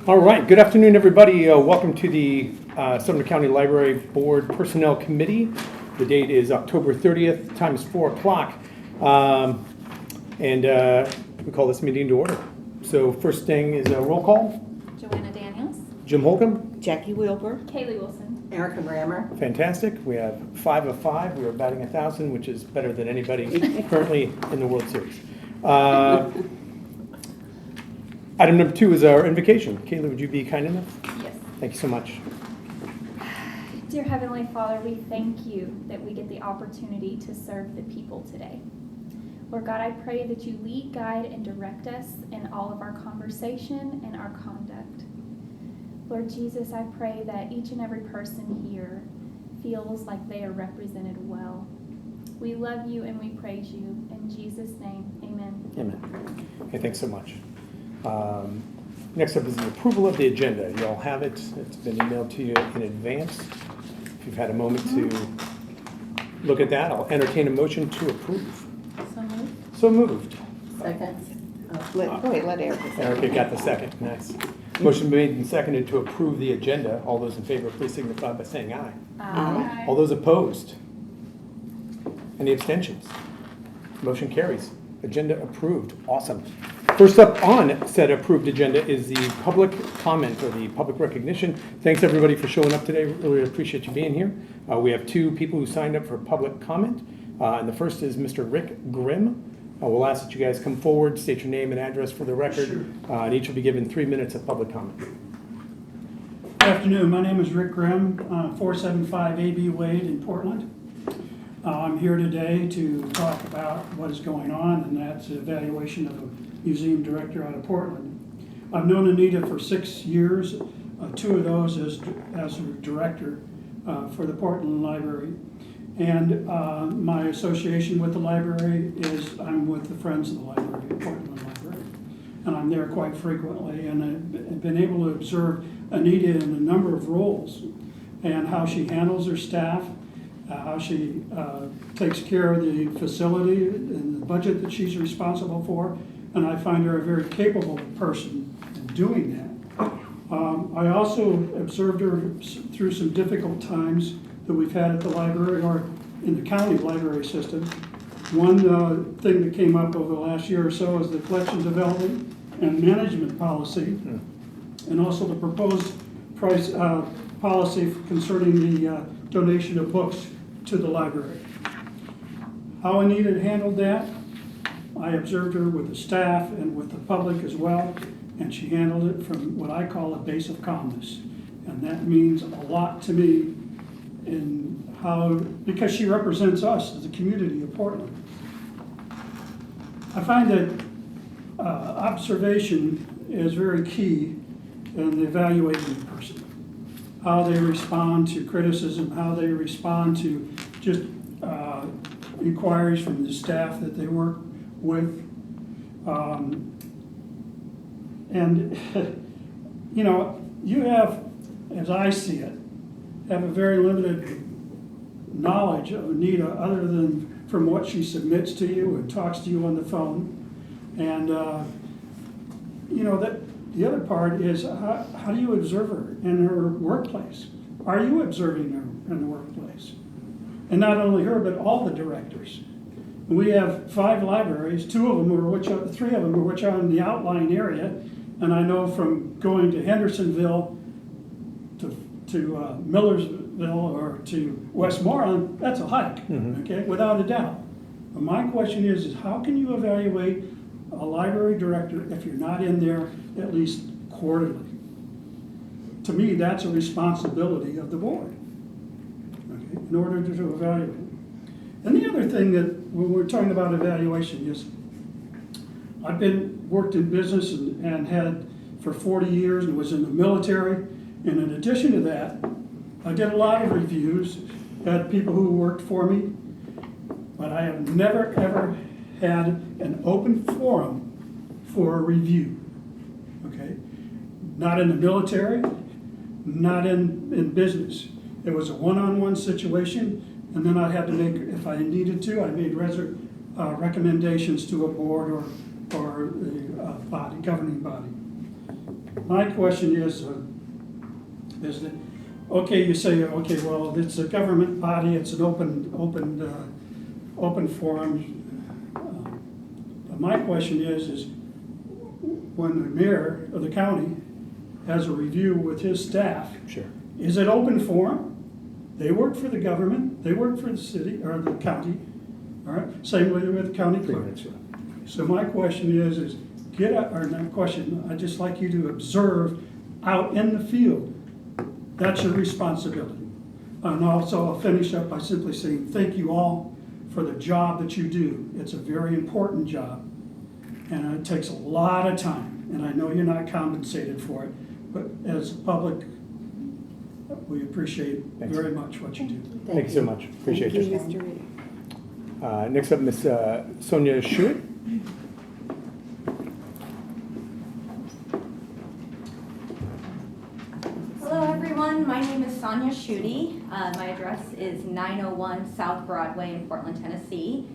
All right, good afternoon, everybody. Welcome to the Sumner County Library Board Personnel Committee. The date is October 30th, time is 4 o'clock. And we call this meeting to order. So first thing is a roll call. Joanna Daniels. Jim Holcomb. Jackie Wilbur. Kaylee Wilson. Erica Brammer. Fantastic. We have 5 of 5. We are batting 1,000, which is better than anybody currently in the World Series. Item number 2 is our invocation. Kaylee, would you be kind enough? Yes. Thank you so much. Dear Heavenly Father, we thank you that we get the opportunity to serve the people today. Lord God, I pray that you lead, guide, and direct us in all of our conversation and our conduct. Lord Jesus, I pray that each and every person here feels like they are represented well. We love you and we praise you. In Jesus' name, amen. Amen. Okay, thanks so much. Next up is the approval of the agenda. You all have it. It's been emailed to you in advance. If you've had a moment to look at that, I'll entertain a motion to approve. So moved. So moved. Second. Go ahead, let Erica say. Erica got the second. Nice. Motion made and seconded to approve the agenda. All those in favor, please signify by saying aye. Aye. All those opposed? Any abstentions? Motion carries. Agenda approved. Awesome. First up on said approved agenda is the public comment or the public recognition. Thanks everybody for showing up today. Really appreciate you being here. We have 2 people who signed up for public comment. And the first is Mr. Rick Grimm. We'll ask that you guys come forward, state your name and address for the record. Sure. And each will be given 3 minutes of public comment. Good afternoon. My name is Rick Grimm, 475 AB Wade in Portland. I'm here today to talk about what is going on, and that's the evaluation of a museum director out of Portland. I've known Anita for 6 years, 2 of those as a director for the Portland Library. And my association with the library is I'm with the Friends of the Library, Portland Library. And I'm there quite frequently, and I've been able to observe Anita in a number of roles and how she handles her staff, how she takes care of the facility and the budget that she's responsible for. And I find her a very capable person in doing that. I also observed her through some difficult times that we've had at the library or in the county library system. One thing that came up over the last year or so is the collection development and management policy, and also the proposed price policy concerning the donation of books to the library. How Anita handled that, I observed her with the staff and with the public as well, and she handled it from what I call a base of calmness. And that means a lot to me in how, because she represents us as the community of Portland. I find that observation is very key in evaluating a person. How they respond to criticism, how they respond to just inquiries from the staff that they work with. And, you know, you have, as I see it, have a very limited knowledge of Anita other than from what she submits to you and talks to you on the phone. And, you know, that the other part is how do you observe her in her workplace? Are you observing her in the workplace? And not only her, but all the directors. We have 5 libraries, 3 of them are which are in the outlying area. And I know from going to Hendersonville to Millersville or to Westmoreland, that's a hike, okay, without a doubt. But my question is how can you evaluate a library director if you're not in there at least quarterly? To me, that's a responsibility of the board, okay, in order to evaluate. And the other thing that when we're talking about evaluation is I've worked in business and had for 40 years and was in the military. And in addition to that, I did a lot of reviews, had people who worked for me, but I have never ever had an open forum for a review, okay? Not in the military, not in business. It was a one-on-one situation, and then I had to make, if I needed to, I made recommendations to a board or the governing body. My question is that, okay, you say, okay, well, it's a government body, it's an open forum. But my question is when the mayor of the county has a review with his staff, Sure. is it open forum? They work for the government, they work for the city, or the county, all right? Same way with the county Pretty clerk. much, yeah. So my question is get out, or not question, I'd just like you to observe out in the field. That's your responsibility. And also, I'll finish up by simply saying thank you all for the job that you do. It's a very important job, and it takes a lot of time, and I know you're not compensated for it, but as a public, we appreciate Thanks. very much what you do. Thank you so much. Appreciate Thank you, you. Mr. Reed. Next up, Miss Sonia Schuett. Hello, everyone. My name is Sonia Schuette. My address is 901 South Broadway in Portland, Tennessee.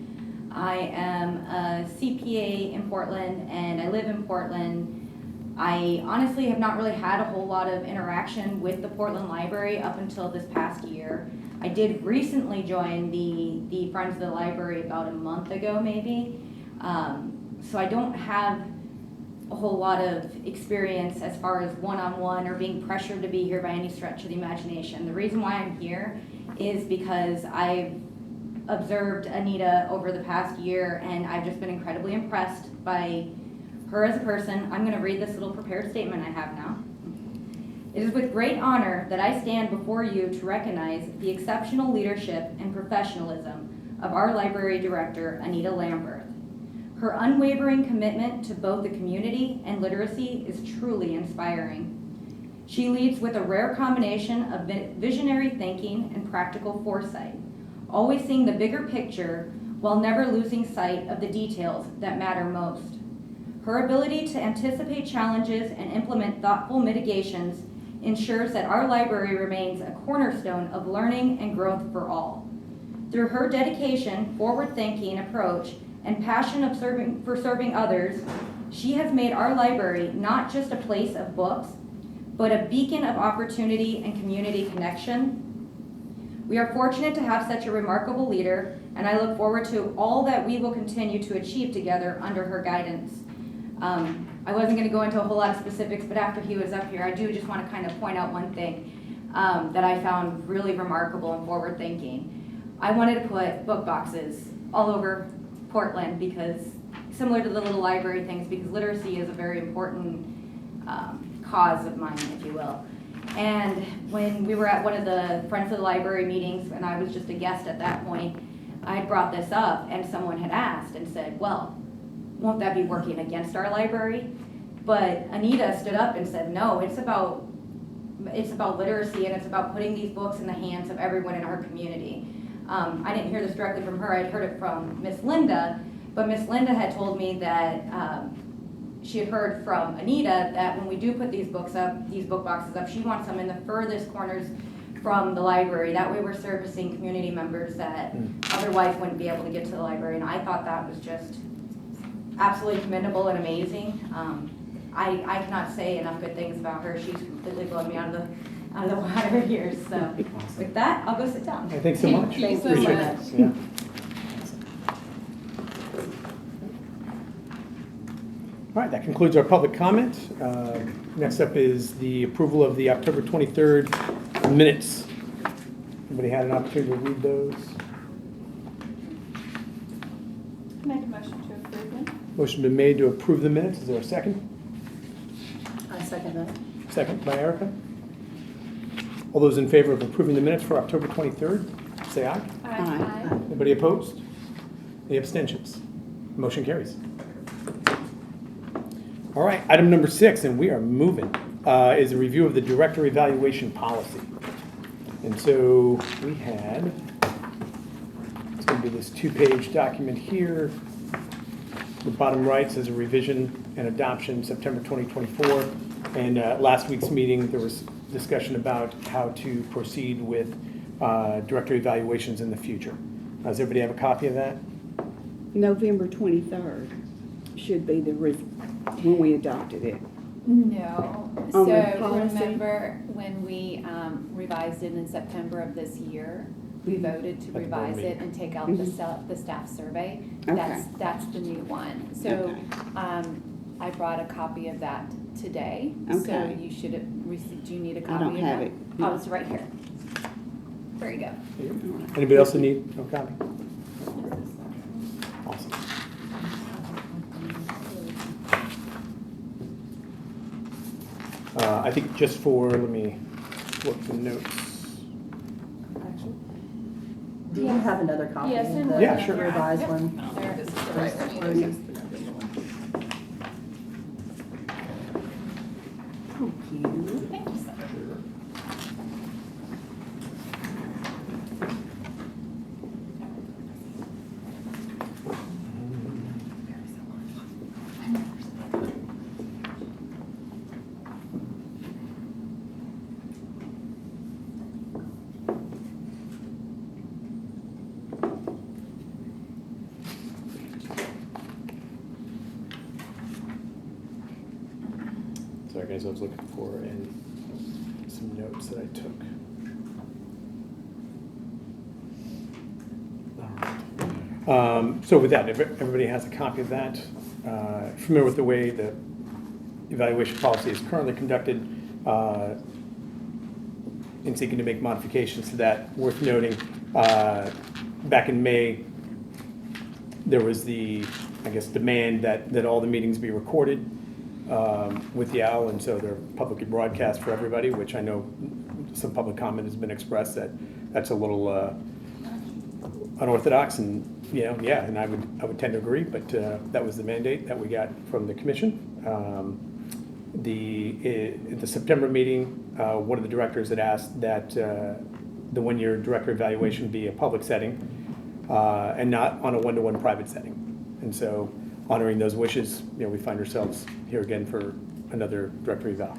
I am a CPA in Portland, and I live in Portland. I honestly have not really had a whole lot of interaction with the Portland Library up until this past year. I did recently join the Friends of the Library about a month ago, maybe. So I don't have a whole lot of experience as far as one-on-one or being pressured to be here by any stretch of the imagination. The reason why I'm here is because I've observed Anita over the past year, and I've just been incredibly impressed by her as a person. I'm going to read this little prepared statement I have now. It is with great honor that I stand before you to recognize the exceptional leadership and professionalism of our library director, Anita Lamberth. Her unwavering commitment to both the community and literacy is truly inspiring. She leads with a rare combination of visionary thinking and practical foresight, always seeing the bigger picture while never losing sight of the details that matter most. Her ability to anticipate challenges and implement thoughtful mitigations ensures that our library remains a cornerstone of learning and growth for all. Through her dedication, forward-thinking approach, and passion for serving others, she has made our library not just a place of books, but a beacon of opportunity and community connection. We are fortunate to have such a remarkable leader, and I look forward to all that we will continue to achieve together under her guidance. I wasn't going to go into a whole lot of specifics, but after he was up here, I do just want to kind of point out one thing that I found really remarkable and forward-thinking. I wanted to put book boxes all over Portland, because similar to the little library things, because literacy is a very important cause of mine, if you will. And when we were at one of the Friends of the Library meetings, and I was just a guest at that point, I had brought this up, and someone had asked and said, well, won't that be working against our library? But Anita stood up and said, no, it's about literacy, and it's about putting these books in the hands of everyone in our community. I didn't hear this directly from her. I'd heard it from Miss Linda, but Miss Linda had told me that she had heard from Anita that when we do put these book boxes up, she wants them in the furthest corners from the library. That way we're servicing community members that otherwise wouldn't be able to get to the library, and I thought that was just absolutely commendable and amazing. I cannot say enough good things about her. She's completely blown me out of the water here. So with that, I'll go sit down. Hey, thanks so much. Thank you so Appreciate much. it. Yeah. All right, that concludes our public comment. Next up is the approval of the October 23rd minutes. Anybody had an opportunity to read those? Make a motion to approve them. Motion been made to approve the minutes. Is there a second? I second that. Second by Erica. All those in favor of approving the minutes for October 23rd, say aye. Aye. Anybody opposed? Any abstentions? Motion carries. All right, item number 6, and we are moving, is a review of the director evaluation policy. And so we had, it's going to be this 2-page document here. The bottom right says a revision and adoption September 2024. And last week's meeting, there was discussion about how to proceed with director evaluations in the future. Does everybody have a copy of that? November 23rd should be when we adopted it. No. On So the policy? remember when we revised it in September of this year? We voted to the board revise meeting. it and take out the staff survey. Okay. That's the new one. So Okay. I brought a copy of that today. So Okay. you should have received, do you need a I copy of don't that? have it. Oh, it's right here. There you go. Anybody else need a copy? Awesome. I think just for, let me look the notes. Actually, do you have another copy Yes, of and the Yeah, sure. revised Yep. one? There. This is the right one. Or is this the other one? Thank you. Thank you, sir. Sorry guys, I was looking for in some notes that I took. All right. So with that, if everybody has a copy of that, familiar with the way the evaluation policy is currently conducted, in seeking to make modifications to that, worth noting, back in May, there was the, I guess, demand that all the meetings be recorded with the OWL, and so they're publicly broadcast for everybody, which I know some public comment has been expressed that that's a little unorthodox, and and I would tend to agree, but that was the mandate that we got from the commission. At the September meeting, one of the directors had asked that the one-year director evaluation be a public setting and not on a one-to-one private setting, and so honoring those wishes, we find ourselves here again for another director eval.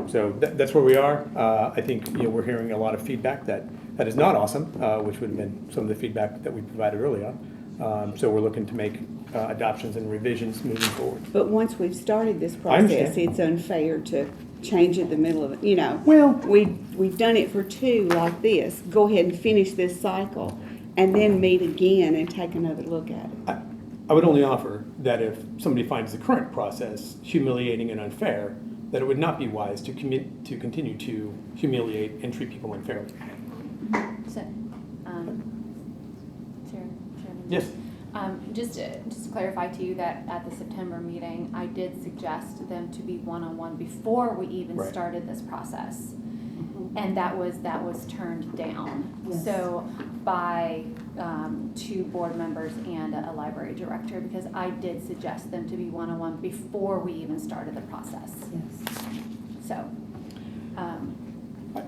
So that's where we are. I think we're hearing a lot of feedback that is not awesome, which would have been some of the feedback that we provided early on. So we're looking to make adoptions and revisions moving forward. But once we've started this I understand. process, it's unfair to change it in the middle of it, Well- We've done it for two like this. Go ahead and finish this cycle and then meet again and take another look at it. I would only offer that if somebody finds the current process humiliating and unfair, that it would not be wise to continue to humiliate and treat people unfairly. So, Chairman? Yes. Just to clarify to you that at the September meeting, I did suggest them to be one-on-one before we even Right. started this process. And that was turned down. Yes. So by two board members and a library director, because I did suggest them to be one-on-one before we even started the process. Yes. So,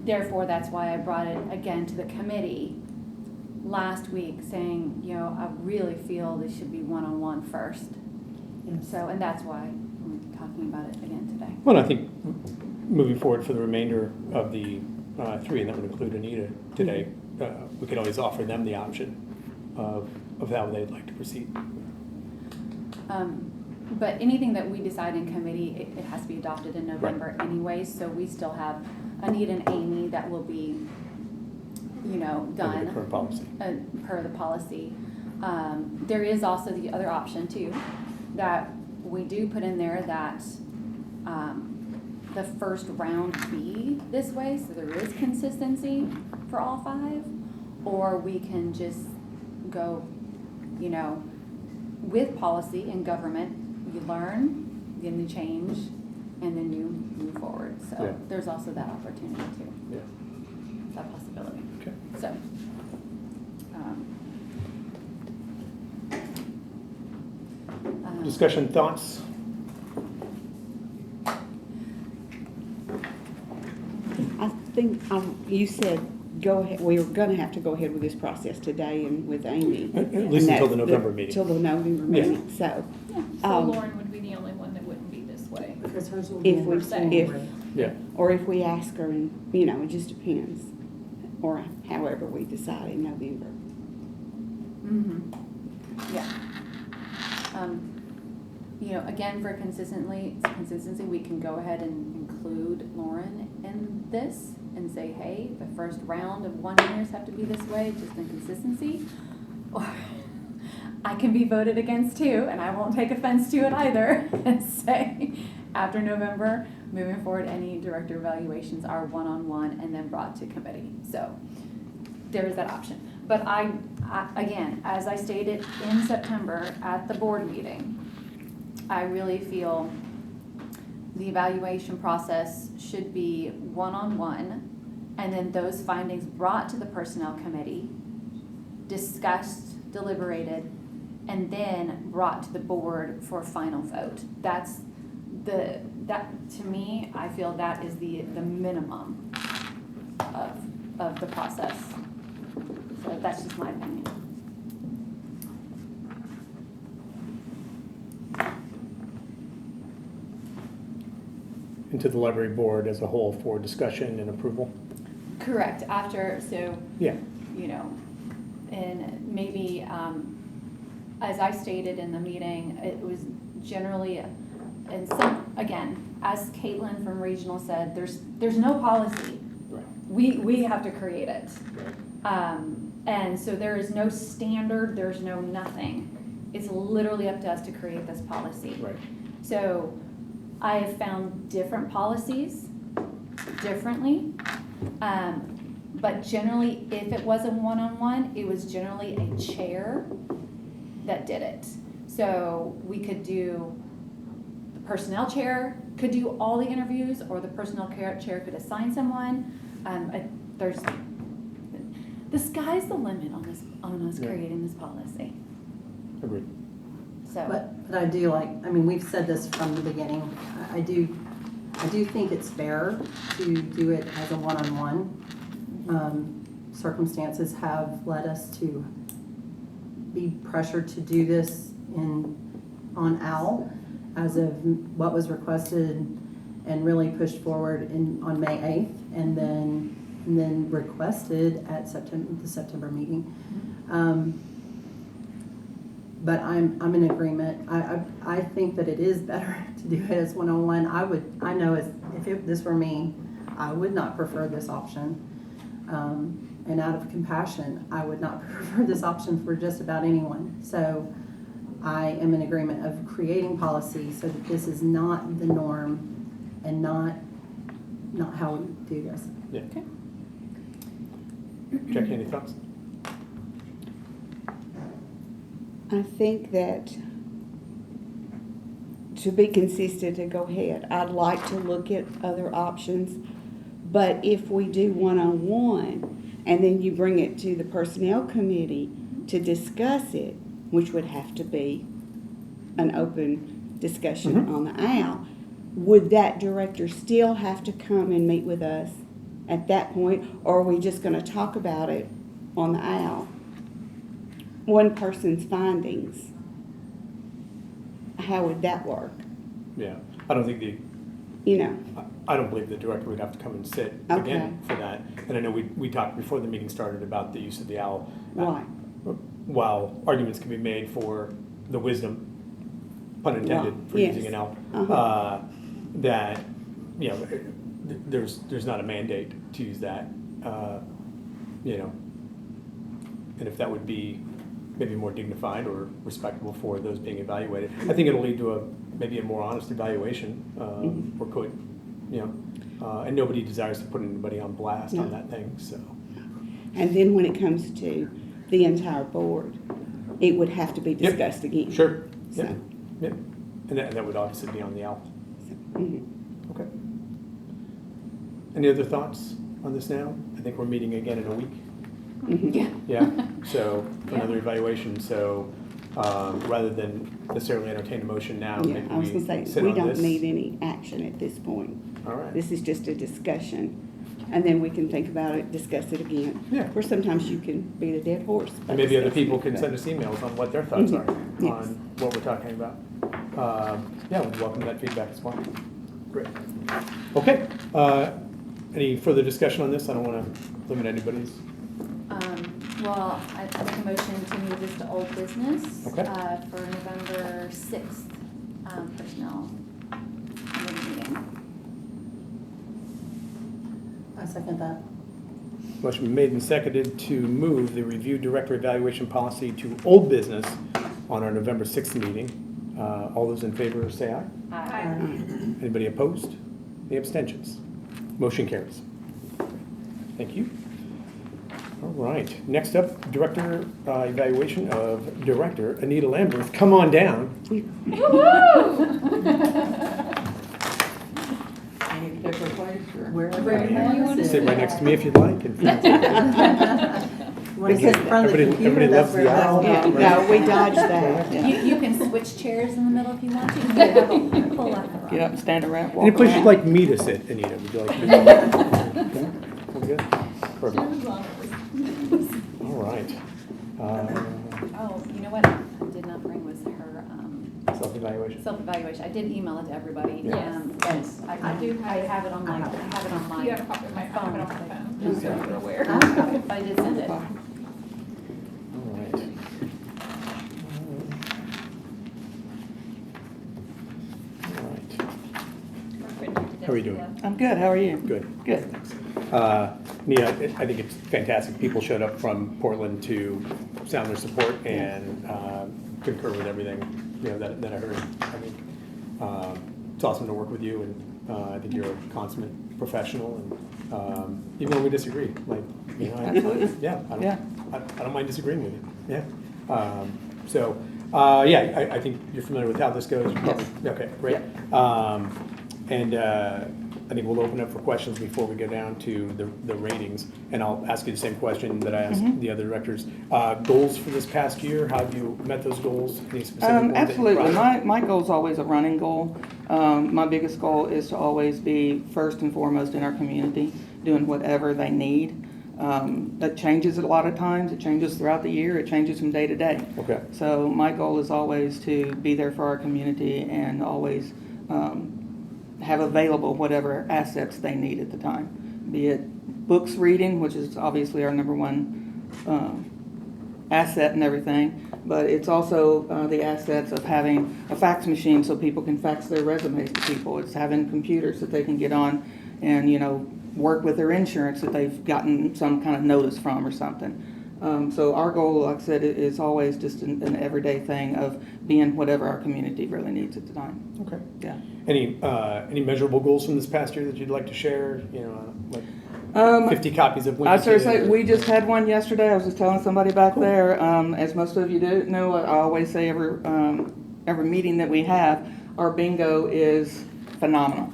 therefore, that's why I brought it again to the committee last week, saying, I really feel this should be one-on-one first. Yes. So, and that's why I'm talking about it again today. Well, I think moving forward for the remainder of the three, and that would include Anita today, we could always offer them the option of how they'd like to proceed. But anything that we decide in committee, it has to be adopted in November anyways, so we still have Anita and Amy that will be, Under the done current policy. per the policy. There is also the other option too, that we do put in there that the first round be this way, so there is consistency for all five, or we can just go, with policy and government, you learn, then you change, and then you move forward. So Yeah. there's also that opportunity too, Yeah. that possibility. Okay. So, Discussion, thoughts? I think you said go ahead, we were gonna have to go ahead with this process today and with Amy. At least And until that's the November meeting. Till the November Yeah. meeting, so. So Um, Lauren would be the only one that wouldn't be this way. Because hers will be If in we, January. Yeah. or if we ask her and, it just depends. Or however we decide in November. yeah. you know, again, for consistency, we can go ahead and include Lauren in this and say, hey, the first round of 1-years have to be this way, just in consistency. Or I can be voted against too, and I won't take offense to it either, and say, after November, moving forward, any director evaluations are one-on-one and then brought to committee. So there is that option. But I again, as I stated in September at the board meeting, I really feel the evaluation process should be one-on-one, and then those findings brought to the personnel committee, discussed, deliberated, and then brought to the board for final vote. That to me, I feel that is the minimum of the process. So that's just my opinion. And to the library board as a whole for discussion and approval? Correct. After, so, Yeah. you know, and maybe, as I stated in the meeting, it was generally, and some, again, as Caitlin from Regional said, there's no policy. Right. We have to create it. Right. And so there is no standard, there's no nothing. It's literally up to us to create this policy. Right. So I have found different policies differently. But generally, if it wasn't one-on-one, it was generally a chair that did it. So we could do, the personnel chair could do all the interviews, or the personnel chair could assign someone. There's, the sky's the limit on us Yeah. creating this policy. Agreed. So. But I do like, I mean, we've said this from the beginning. I do think it's fair to do it as a one-on-one. Circumstances have led us to be pressured to do this on OWL as of what was requested and really pushed forward on May 8th, and then requested at the September meeting. But I'm in agreement. I think that it is better to do it as one-on-one. I know if this were me, I would not prefer this option. And out of compassion, I would not prefer this option for just about anyone. So I am in agreement of creating policy so that this is not the norm and not how we do this. Yeah. Okay. Jackie, any thoughts? I think that to be consistent, to go ahead, I'd like to look at other options. But if we do one-on-one and then you bring it to the personnel committee to discuss it, which would have to be an open discussion on the OWL, would that director still have to come and meet with us at that point, or are we just going to talk about it on the OWL? One person's findings. How would that work? Yeah. I don't think I don't believe the director would have to come and sit again for that. And I know we talked before the meeting started about the use of the OWL. Why? While arguments can be made for the wisdom, pun intended, for Yes. using an OWL, that, you know, there's not a mandate to use that, you know, and if that would be maybe more dignified or respectable for those being evaluated. I think it'll lead to maybe a more honest evaluation, or could, you know, and nobody desires to put anybody on blast on that thing, so. And then when it comes to the entire board, it would have to be discussed again. Sure, So, yep. And that would obviously be on the OWL. Okay. Any other thoughts on this now? I think we're meeting again in a week. Yeah. Yeah, so for Yeah. another evaluation, so rather than necessarily entertain a motion now, Yeah, maybe I was we gonna say, sit we on don't this. need any action at this point. All right, This is just a discussion, and then we can think about it, discuss it again. Yeah. Or sometimes you can beat a dead horse. by and maybe other discussing people it, can but- send us emails on what their thoughts are Yes. on what we're talking about. Yeah, we'd welcome that feedback as well. Great. Okay, any further discussion on this? I don't want to limit anybody's. Well, I make a motion to move this to old business. Okay. For November 6th. personnel committee meeting. I second that. Motion been made and seconded to move the review director evaluation policy to old business on our November 6th meeting. All those in favor say aye. Aye. Anybody opposed? Any abstentions? Motion carries. Thank you. All right, next up, director evaluation of director Anita Lambert. Come on down. Wherever you want to Sit right next to me if you'd like. And You want to sit in front of the Everybody computer, loves that's where the that's owl. going. Yeah, no, we dodged that. You can switch chairs in the middle if you want to. You can have a pull up. Get up and stand around, walk Any place you'd around. like me to sit, Anita? Would you like to? Okay, we're good? Perfect. All right. Oh, you know what I did not bring was her Self-evaluation. self-evaluation. I did email it to everybody. Yes. But I have it on my, I have You have a copy of my phone, I don't have a phone, just so you're aware. I did send it. All right. All right. How are you doing? I'm good, how are you? Good. Good. Nia, I think it's fantastic. People showed up from Portland to sound their support and concur with everything, that I heard. I think it's awesome to work with you, and I think you're a consummate professional, and even when we disagree, Absolutely. yeah, I Yeah. don't mind disagreeing with you. Yeah. I think you're familiar with how this goes. Yes. Okay, great. And I think we'll open up for questions before we go down to the ratings. And I'll ask you the same question that I asked the other directors. Goals for this past year, how have you met those goals? Any specific ones that you Absolutely. brought? My goal is always a running goal. My biggest goal is to always be first and foremost in our community, doing whatever they need. That changes a lot of times. It changes throughout the year. It changes from day to day. Okay. So my goal is always to be there for our community and always have available whatever assets they need at the time. Be it books reading, which is obviously our number one asset and everything, but it's also the assets of having a fax machine so people can fax their resumes to people. It's having computers that they can get on and, work with their insurance that they've gotten some kind of notice from or something. So our goal, like I said, is always just an everyday thing of being whatever our community really needs at the time. Okay. Yeah. Any measurable goals from this past year that you'd like to share? 50 copies of I sort of say, Wikipedia? we just had one yesterday. I was just telling somebody back there. As most of you do know, I always say every meeting that we have, our bingo is phenomenal.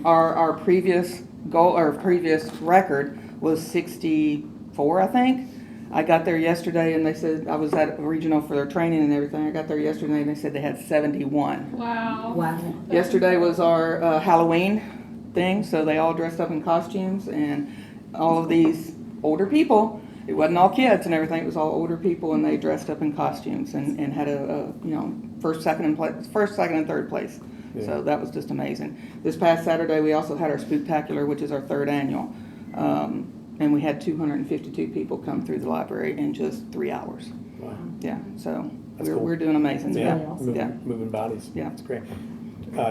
Our previous goal, or previous record was 64, I think. I got there yesterday and they said, I was at regional for their training and everything. I got there yesterday and they said they had 71. Wow. Wow. Yesterday was our Halloween thing, so they all dressed up in costumes, and all of these older people, it wasn't all kids and everything, it was all older people, and they dressed up in costumes and had a first, second, and third place. Yeah. So that was just amazing. This past Saturday, we also had our Spooktacular, which is our third annual. And we had 252 people come through the library in just 3 hours. Wow. Yeah, so That's cool. we're doing amazing. Yeah, really awesome. moving bodies. Yeah. That's great.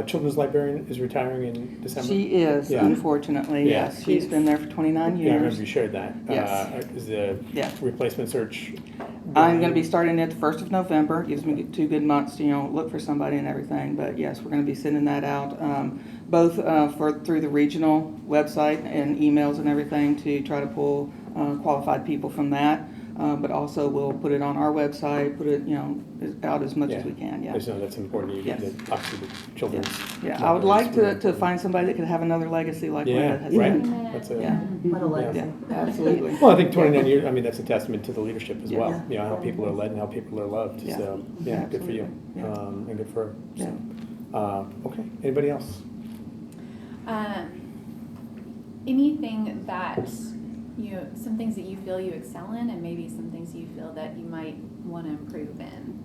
Children's librarian is retiring in December? She is, Yeah. unfortunately, Yeah. yes. She's been there for 29 Yeah, I remember years. you shared that. Yes. Is the Yeah. replacement search? I'm going to be starting at the 1st of November. Gives me 2 good months to, look for somebody and everything. But yes, we're going to be sending that out, both through the regional website and emails and everything to try to pull qualified people from that. But also we'll put it on our website, put it, out as much as we can, I yeah. just know that's important. You Yes. obviously the children's. Yeah, I would like to find somebody that could have another legacy like Yeah, Linda has. right. Amen. That's Yeah. What a legacy. Yeah, absolutely. Well, I think 29 years, that's a testament to the leadership as Yeah. well. How people are led and how people are loved. Yeah. So, yeah, good for you. Absolutely. And good for her. Yeah. So, okay, anybody else? Anything that, some things that you feel you excel in, and maybe some things you feel that you might want to improve in?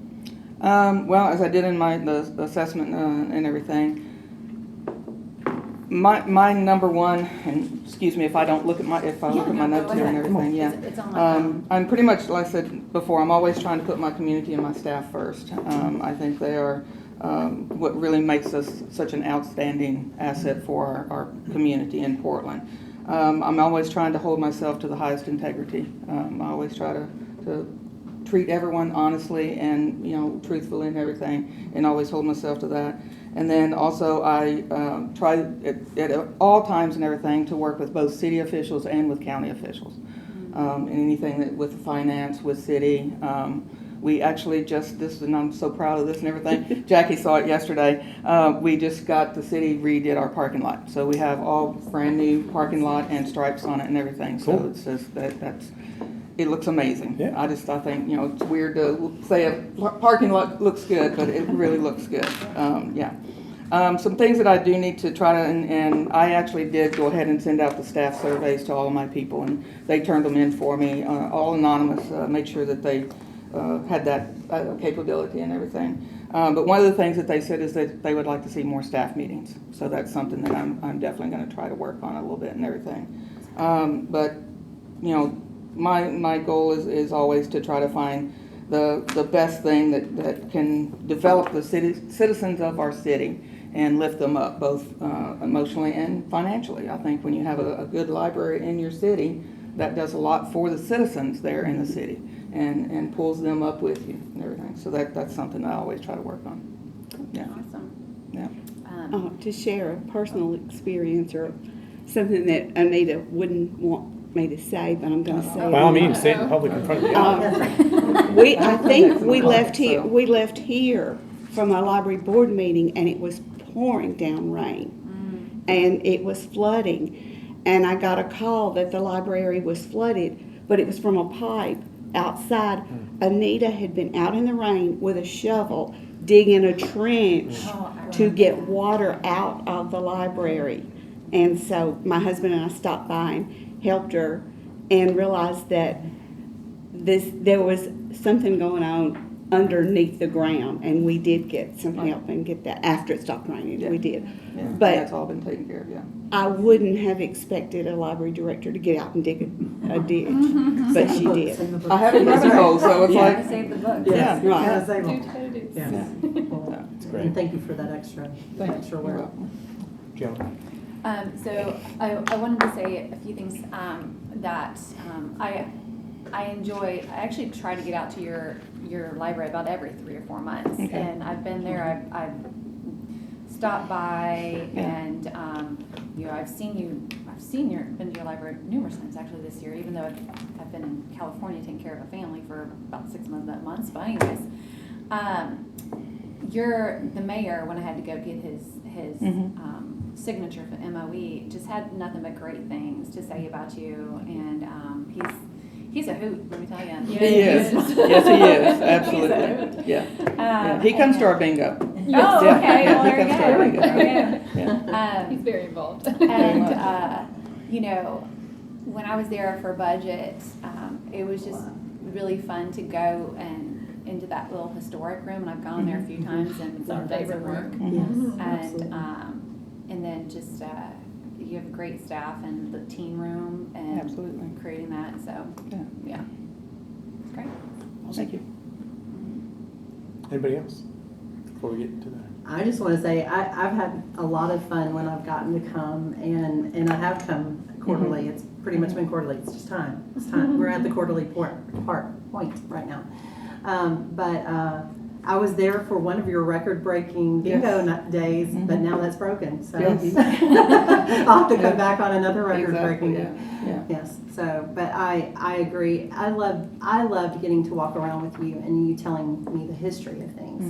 Well, as I did in the assessment and everything, my number one, and excuse me if I don't look at my notes here and everything, yeah. It's on my phone. I'm pretty much, like I said before, I'm always trying to put my community and my staff first. I think they are what really makes us such an outstanding asset for our community in Portland. I'm always trying to hold myself to the highest integrity. I always try to treat everyone honestly and, truthfully and everything, and always hold myself to that. And then also I try at all times and everything to work with both city officials and with county officials. And anything that with finance, with city. We actually and I'm so proud of this and everything. Jackie saw it yesterday. We just got the city redid our parking lot. So we have all brand new parking lot and stripes on it and everything. So Cool. it's just it looks amazing. Yeah. I think, it's weird to say a parking lot looks good, but it really looks good. Some things that I do need to try to, and I actually did go ahead and send out the staff surveys to all of my people, and they turned them in for me, all anonymous, made sure that they had that capability and everything. But one of the things that they said is that they would like to see more staff meetings. So that's something that I'm definitely going to try to work on a little bit and everything. But, my goal is always to try to find the best thing that can develop the citizens of our city and lift them up both emotionally and financially. I think when you have a good library in your city, that does a lot for the citizens there in the city and pulls them up with you and everything. So that's something I always try to work on. Yeah. Awesome. Yeah. To share a personal experience or something that Anita wouldn't want me to say, but I'm going to say it. By all means, say it in public in front of the audience. I think we left here from our library board meeting, and it was pouring down rain, and it was flooding, and I got a call that the library was flooded, but it was from a pipe outside. Anita had been out in the rain with a shovel digging a trench to get water out of the library, and so my husband and I stopped by and helped her and realized that there was something going on underneath the ground, and we did get some help and get that after it stopped raining. Yeah. We did. Yeah. But that's all been taken care of, yeah. I wouldn't have expected a library director to get out and dig a ditch, but she did. I have a rabbit hole, so it's Yeah. like, Save the book. yeah, Right. Yeah. Well, It's great. And thank you for that extra You're work. welcome. Joe. So I wanted to say a few things that I enjoy. I actually try to get out to your library about every 3 or 4 months, Okay. and I've been there. I've stopped by, and I've been to your library numerous times actually this year, even though I've been in California taking care of a family for about 6 months. But anyways, the mayor, when I had to go get his signature for MOE, just had nothing but great things to say about you, and he's a hoot, let me tell you. He is. Yes, he is. Absolutely. Yeah. He comes to our bingo. Oh, Yeah. okay. Yeah, Well, he there you comes to our bingo. go. There you go. Yeah. He's very involved. And, when I was there for budget, it was just really fun to go and into that little historic room, and I've gone there a few times, and It's our done favorite some work. room. Yes, And then just, you have great staff and the teen room and Absolutely. creating that, so, Yeah. it's great. Thank you. Anybody else? Before we get into that. I just want to say, I've had a lot of fun when I've gotten to come, and I have come quarterly. It's pretty much been quarterly. It's just time. It's time. We're at the quarterly point right now. But I was there for one of your record-breaking bingo days, but now that's broken. So Yes. I'll have to go back on another record-breaking Exactly, day. yeah. Yes. So, but I agree. I loved getting to walk around with you and you telling me the history of things.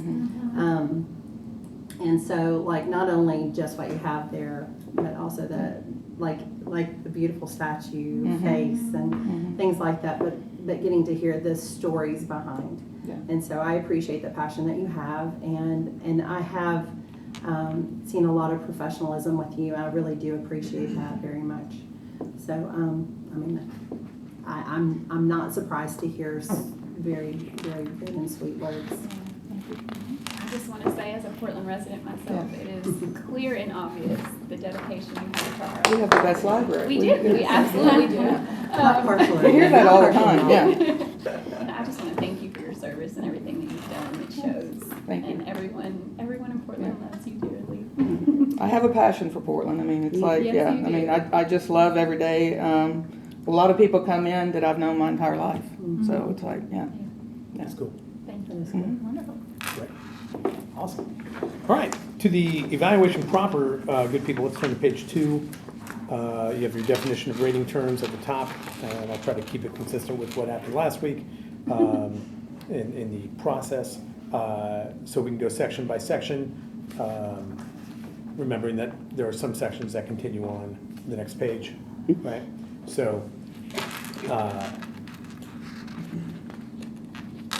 And so, like, not only just what you have there, but also the the beautiful statue face and things like that. But getting to hear the stories behind. Yeah. And so I appreciate the passion that you have, and I have seen a lot of professionalism with you. I really do appreciate that very much. So, I'm not surprised to hear very, very good and sweet words. I just want to say, as a Portland resident myself, it is clear and obvious the dedication you have to our. We have the best library. We do. We absolutely do. Not partially. We hear that all the Not time, partially. yeah. And I just want to thank you for your service and everything that you've done. It shows. Thank you. And everyone I have a passion for Portland. I mean, it's like, Yes, yeah, you I mean, do. I just love every day. A lot of people come in that I've known my entire life. So it's like, yeah. That's cool. Thank That is you. good. Wonderful. Right. Awesome. All right, to the evaluation proper, good people, let's turn to page 2. You have your definition of rating terms at the top, and I'll try to keep it consistent with what happened last week in the process. So we can go section by section, remembering that there are some sections that continue on the next page, right? So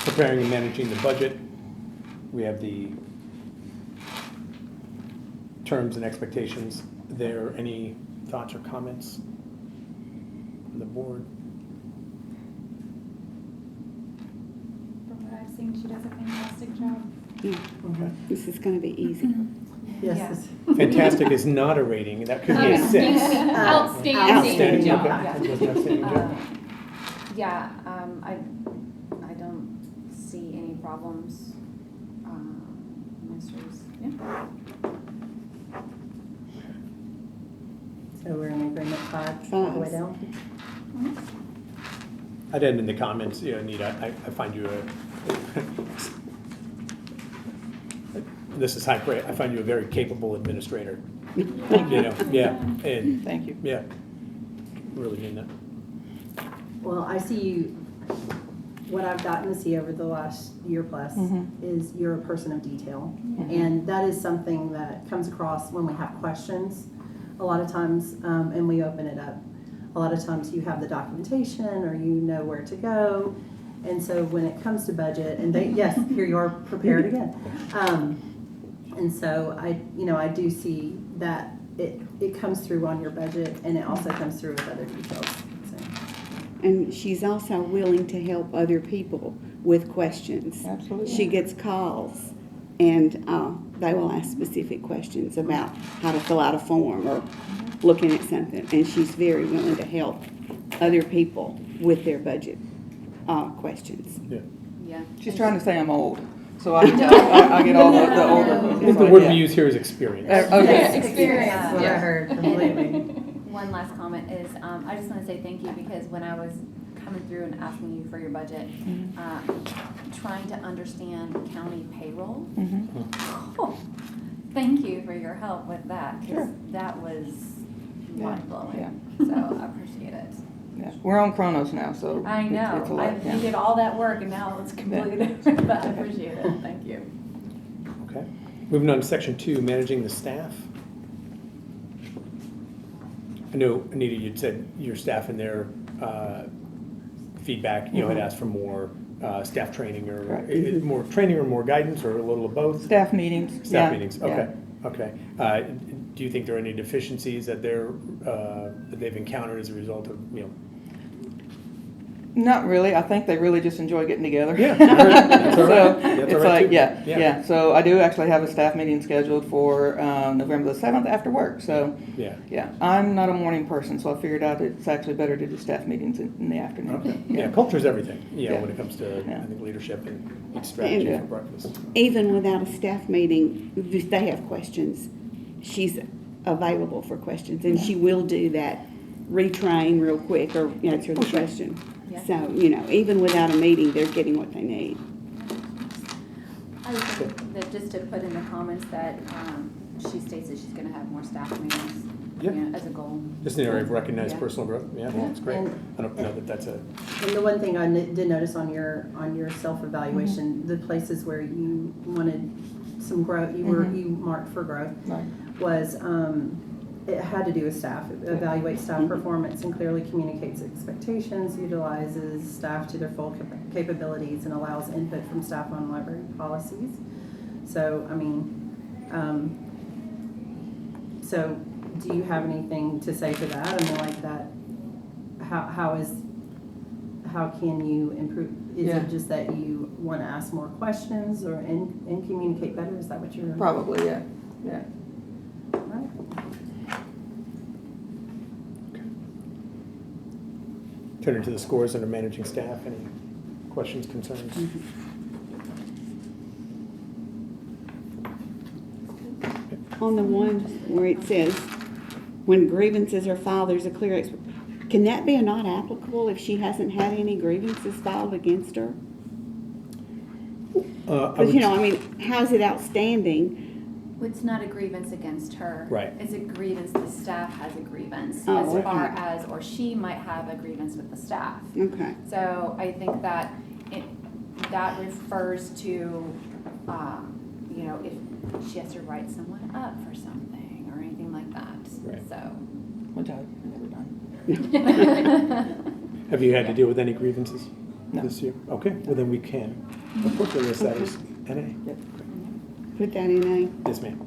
preparing and managing the budget, we have the terms and expectations. Are there any thoughts or comments on the board? From what I've seen, she does a fantastic job. Okay. This is gonna be easy. Yes. Yeah. it's- Fantastic is not a rating, that could be a 6. Outstanding. Outstanding, job. okay. Yeah. It does an outstanding job. Yeah, I don't see any problems. Masters, yeah. So we're in agreement 5 all the way down? I'd end in the comments, you know, Anita, I find you this is high praise, I find you a very capable administrator. You know, yeah, and, Thank you. yeah, really mean that. Well, I see you, what I've gotten to see over the last year plus is you're a person of detail. And that is something that comes across when we have questions a lot of times, and we open it up. A lot of times you have the documentation or you know where to go. And so when it comes to budget, and yes, here you are prepared again. And so I do see that it comes through on your budget, and it also comes through with other details. So. And she's also willing to help other people with questions. Absolutely. She gets calls, and they will ask specific questions about how to fill out a form or looking at something. And she's very willing to help other people with their budget questions. Yeah. Yeah. She's trying to say I'm old. So I get all the older. I it's think the like, word yeah. we use here is experience. Okay. Yes, Experience. That's what I Yeah. heard completely. One last comment is, I just want to say thank you because when I was coming through and asking you for your budget, trying to understand county payroll, thank you for your help with that because Sure. that was Yeah. mind-blowing. Yeah. So I appreciate it. Yeah. We're on Chronos now, so. I know. It's a lot, You did all that work and now it's completely different, but I appreciate it. Thank you. Okay. Moving on to section 2, managing the staff. I know, Anita, you'd said your staff in their feedback, had asked for more staff training or Correct. more training or more guidance or a little of both? Staff meetings. Staff yeah, meetings, yeah. okay, okay. Do you think there are any deficiencies that they've encountered as a result of, Not really. I think they really just enjoy getting together. Yeah, that's all right. So That's all it's right, like, too. yeah. So I do actually have a staff meeting scheduled for November the 7th after work. So Yeah. yeah, I'm not a morning person, so I figured out it's actually better to do staff meetings in the afternoon. Okay. Yeah, culture's everything, Yeah. when it comes to, Yeah. I think, leadership and each strategy Yeah. for breakfast. Even without a staff meeting, if they have questions, she's available for questions, and she will do that, retrain real quick or answer the question. Yeah. So, even without a meeting, they're getting what they need. I would think that just to put in the comments that she states that she's going to have more staff meetings Yeah. as a goal. Just an area of recognized Yeah. personal growth, yeah, that's great. And- I don't know that that's a, And the one thing I did notice on your self-evaluation, the places where you wanted some growth, you marked for growth, Right. was it had to do with staff. Evaluate staff performance and clearly communicates expectations, utilizes staff to their full capabilities, and allows input from staff on library policies. So, so do you have anything to say to that? I mean, like that, how can you improve? Is Yeah. it just that you want to ask more questions or and communicate better? Is that what you're? Probably, yeah. Yeah. Right. turn into the scores under managing staff, any questions, concerns? On the one where it says, when grievances are filed, there's a clear, can that be a not applicable if she hasn't had any grievances filed against her? Because, you know, I mean, how's it outstanding? It's not a grievance against her. Right. It's a grievance, the staff has a grievance, Oh, as okay. far as, or she might have a grievance with the staff. Okay. So I think that that refers to, you know, if she has to write someone up for something or anything like that. Right. So. Which I've never done. Have you had to deal with any grievances No. this year? Okay, well then we can appropriately list that as NA. Yep. Put that in A. Yes, ma'am.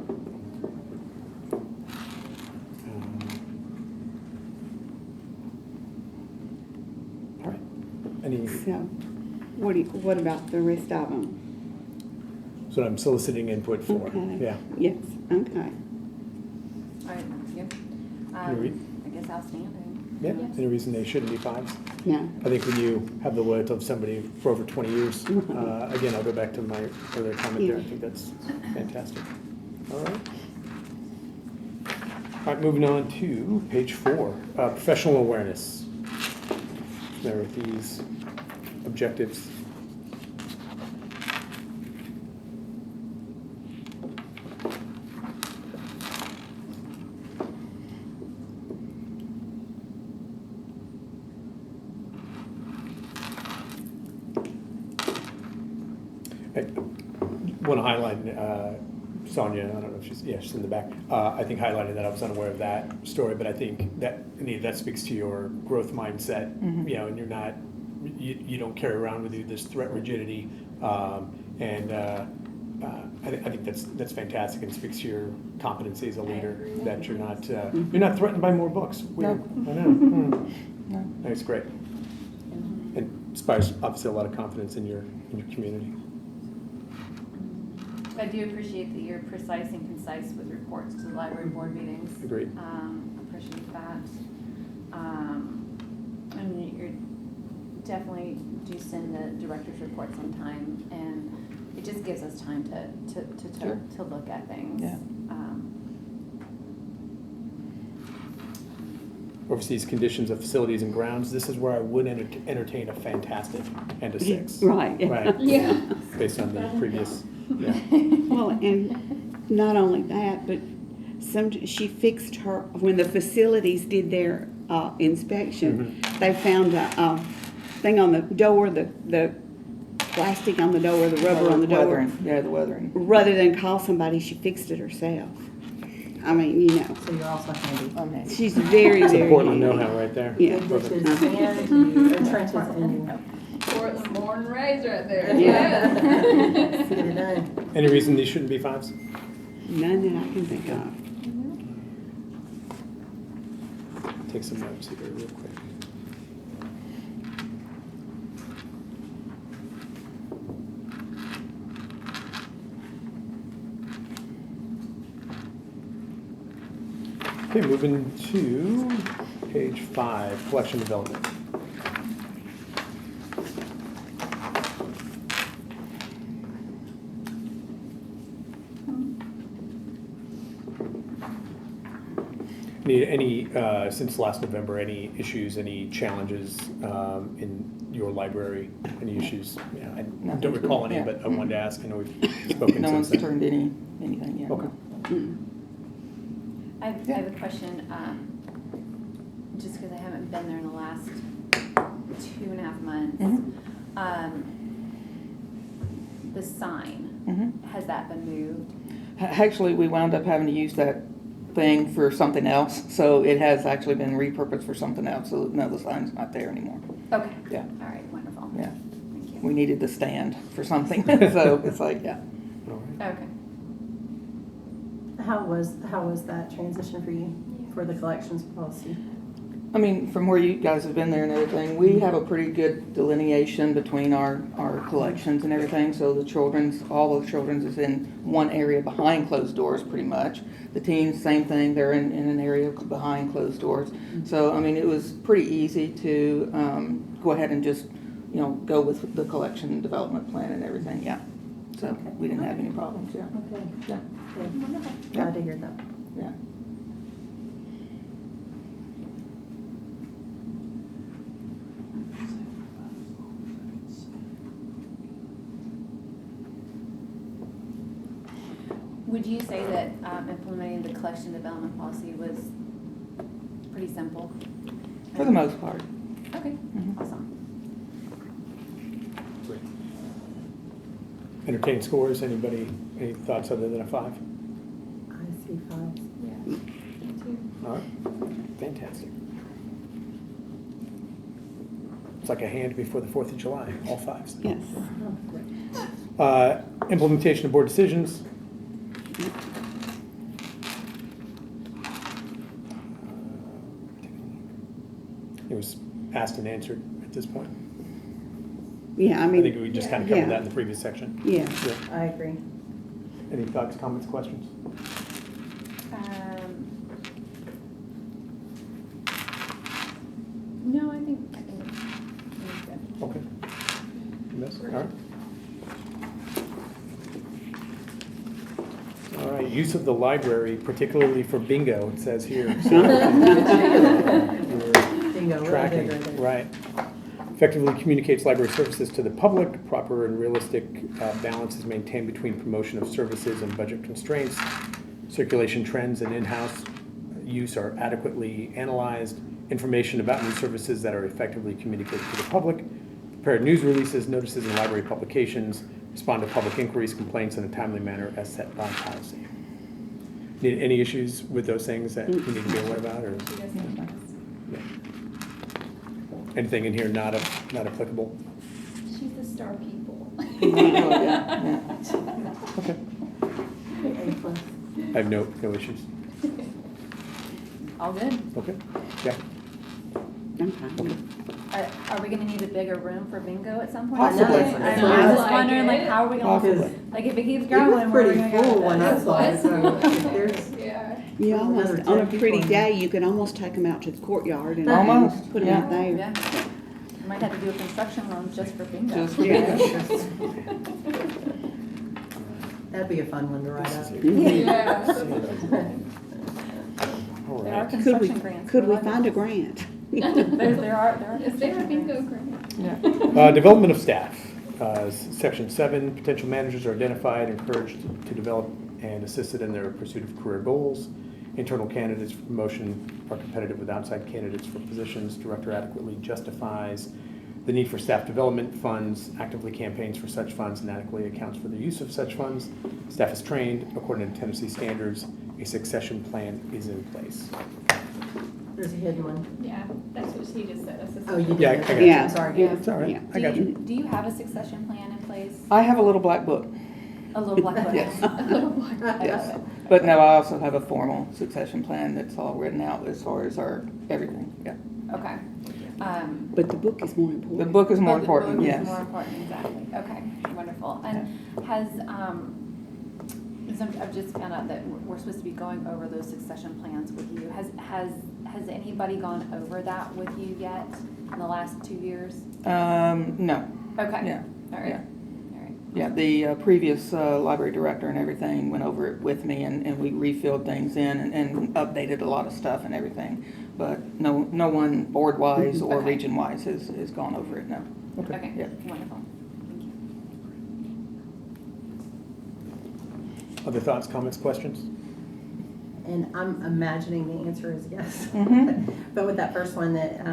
All right. Any, So, what about the rest of them? so I'm soliciting input for, Okay. yeah. Yes, okay. All right, yeah. Agree. I guess outstanding. Yeah, Yes. any reason they shouldn't be fives? No. I think when you have the loyalty of somebody for over 20 years, again, I'll go back to my earlier comment there, I think that's fantastic. All right. All right, moving on to page 4, professional awareness. There are these objectives. I want to highlight Sonia, I don't know if she's in the back. I think highlighting that I was unaware of that story, but I think that, Anita, that speaks to your growth mindset, you know, and you're not, you don't carry around with you this threat rigidity. I think that's fantastic and speaks to your competency as a leader, that you're not threatened by more books. Weird. I know. No. That's great. And inspires obviously a lot of confidence in your community. I do appreciate that you're precise and concise with reports to the library board meetings. Agreed. Appreciate that. And you're definitely do send the director's reports on time, and it just gives us time to Sure. look at things. Yeah. Oversees conditions of facilities and grounds. This is where I would entertain a fantastic and a 6. Right. Right. Yeah. Based on the previous, yeah. Well, and not only that, but she fixed her, when the facilities did their inspection, they found a thing on the door, the plastic on the door, the rubber on the door. Weathering. Yeah, the weathering. Rather than call somebody, she fixed it herself. I mean, you know, So you're also handy. she's very, It's very Portland handy. know-how right there. Yeah. Good dishes and you, or trenches and you. Portland born and raised right there. Yeah. Get it done. Any reason these shouldn't be 5s? None that I can think of. Take some notes here real quick. Okay, moving to page 5, collection development. Any since last November, any issues, any challenges in your library? Any issues? Yeah, I Nothing don't recall any, yeah. but I wanted to ask. I know we've spoken No since one's then. turned anything yet. Okay. I have a question, just because I haven't been there in the last 2.5 months. The sign, has that been moved? Actually, we wound up having to use that thing for something else, so it has actually been repurposed for something else, so no, the sign's not there anymore. Okay. Yeah. All right, wonderful. Yeah. Thank you. We needed the stand for something, so it's like, yeah. All right. Okay. How was that transition for you, for the collections policy? I mean, from where you guys have been there and everything, we have a pretty good delineation between our collections and everything. So the all of the children's is in one area behind closed doors pretty much. The teens, same thing, they're in an area behind closed doors. So, I mean, it was pretty easy to go ahead and just, go with the collection development plan and everything, yeah. So Okay. we didn't have any problems, yeah. Okay. Yeah. Good. Glad to hear that. Yeah. Would you say that implementing the collection development policy was pretty simple? For the most part. Okay, Mhm. awesome. Great. Entertain scores, anybody, any thoughts other than a 5? I see 5. Yeah, me too. All right, fantastic. It's like a hand before the 4th of July, all 5s. Yes. Implementation of board decisions. It was asked and answered at this point. Yeah, I I mean. think we just kind of Yeah. covered that in the previous section. Yeah. Yeah. I agree. Any thoughts, comments, questions? No, I think it's good. Okay. Yes, all right. All right, use of the library, particularly for bingo, it says here. So, Bingo, really tracking, big right there. right. Effectively communicates library services to the public. Proper and realistic balance is maintained between promotion of services and budget constraints. Circulation trends and in-house use are adequately analyzed. Information about new services that are effectively communicated to the public. Prepare news releases, notices, and library publications. Respond to public inquiries, complaints in a timely manner as set by policy. Any issues with those things that you need to be aware about, or She does have that. yeah. Anything in here not applicable? She's the star pupil. Yeah. Okay. A+. I have no issues. All good. Okay. Yeah. I'm fine. Are we gonna need a bigger room for bingo at some point? Possibly. I'm just wondering, like, how are we gonna, Possibly. like, if it keeps It growing, was where are we pretty gonna go full with when I this? saw it, so if there's, Yeah. You Another almost, on a 10 pretty people. day, you could almost take them out to the courtyard and Almost, put them yeah. out there. Yeah. We might have to do a construction loan just for bingo. Just- Yeah. that'd be a fun one to write up. Yeah. All There are right. Could we, construction grants. could for we libraries. find a grant? There are. Is there a construction bingo grants. grant? Yeah. Development of staff. Section 7, potential managers are identified, encouraged to develop and assisted in their pursuit of career goals. Internal candidates for promotion are competitive with outside candidates for positions. Director adequately justifies the need for staff development funds, actively campaigns for such funds, and adequately accounts for the use of such funds. Staff is trained according to Tennessee standards. A succession plan is in place. There's a hidden one. Yeah, that's what she just said. Oh, you did? Yeah, I got you. I'm sorry. Yeah. It's all right. Yeah. I got you. Do you have a succession plan in place? I have a little black book, A little black book? Yes. I love yes. it. But no, I also have a formal succession plan that's all written out as far as our everything, yeah. Okay. But the book is more The important. book is more But the important, book is yes. more important, exactly. Okay, wonderful. And has, I've just found out that we're supposed to be going over those succession plans with you. Has anybody gone over that with you yet in the last 2 years? No, Okay. yeah, All right. yeah. All right. Yeah, the previous library director and everything went over it with me, and we refilled things in and updated a lot of stuff and everything. But no one board-wise or Okay. region-wise has gone over it, no. Okay, Yeah. wonderful. Thank you. Other thoughts, comments, questions? And I'm imagining the answer is yes. Mhm. But with that first one, that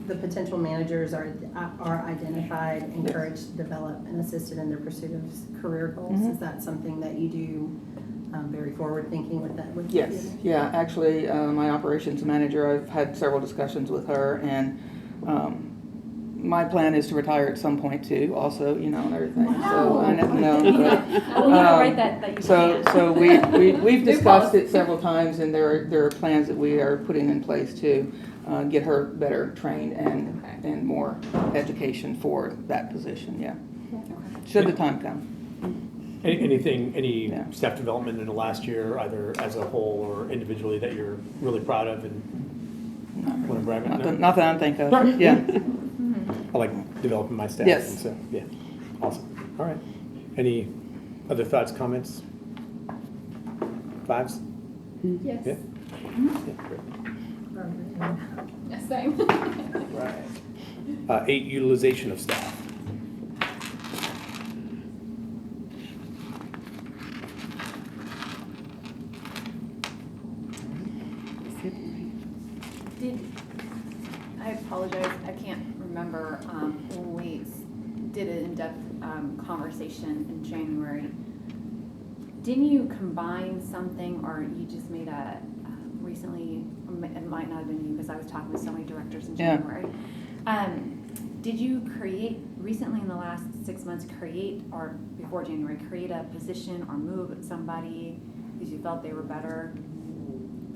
the potential managers are identified, encouraged, developed, and assisted in their pursuit of career goals. Mhm. Is that something that you do very forward thinking with that? With Yes, yeah, actually, my operations manager, I've had several discussions with her, and my plan is to retire at some point too, also, and everything, so, I know, Well, you gotta write that you So, can. so we've New discussed policy. it several times, and there are plans that we are putting in place to get her better trained Okay. and more education for that position, yeah, Okay. should the time come. Any Yeah. staff development in the last year, either as a whole or individually, that you're really proud of and want to brag Not about? that, No? not that I think of, Right. yeah. I like developing my staff. Yes. And so, yeah, awesome. All right. Any Other thoughts, comments? Fives? Yes. Yeah. Yeah, great. Yes, same. Right. 8, utilization of staff. I apologize, I can't remember, when we did an in-depth, conversation in January. Didn't you combine something, or you just made a, recently, it might not have been you, because I was talking with so many directors in Yeah. January. Did you create, recently in the last 6 months, or before January, create a position or move somebody because you felt they were better?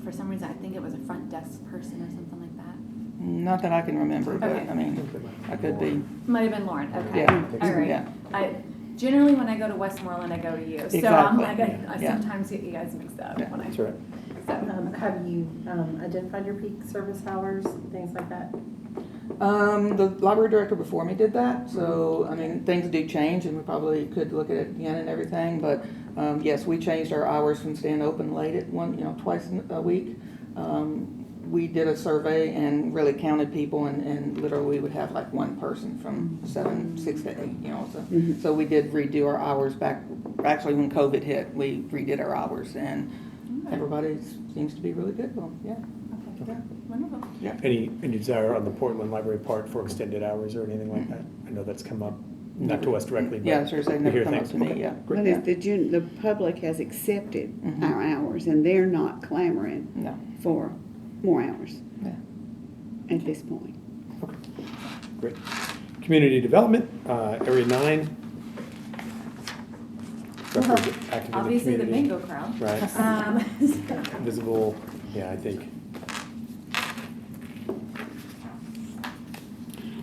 For some reason, I think it was a front desk person or something like that. Not that I can remember, but Okay. I mean, I could be. Might have been Lauren, okay. Yeah. All right. Yeah. Generally, when I go to Westmoreland, I go to you. So I'm Exactly. like, I Yeah. sometimes get you guys mixed up Yeah, when I. That's right. So, Have you identified your peak service hours, things like that? The library director before me did that, so, I mean, things do change, and we probably could look at it again and everything, but, yes, we changed our hours from staying open late at twice a week. We did a survey and really counted people, and literally we would have like one person from 6 to 8, so we did redo our hours back, actually when COVID hit, we redid our hours, and everybody seems to be really good, well, yeah. okay, wonderful. Any desire on the Portland Library part for extended hours or anything like that? I know that's come up, not to us directly, but Yeah, sure, they we never hear come up things. to me, Okay, yeah. great. But if the public has accepted Mhm. our hours, and they're not clamoring No, for more hours yeah. at this point. Okay, great. Community development, area 9. Represent active in Obviously, the community. bingo crowd. Right. So- Visible, yeah, I think.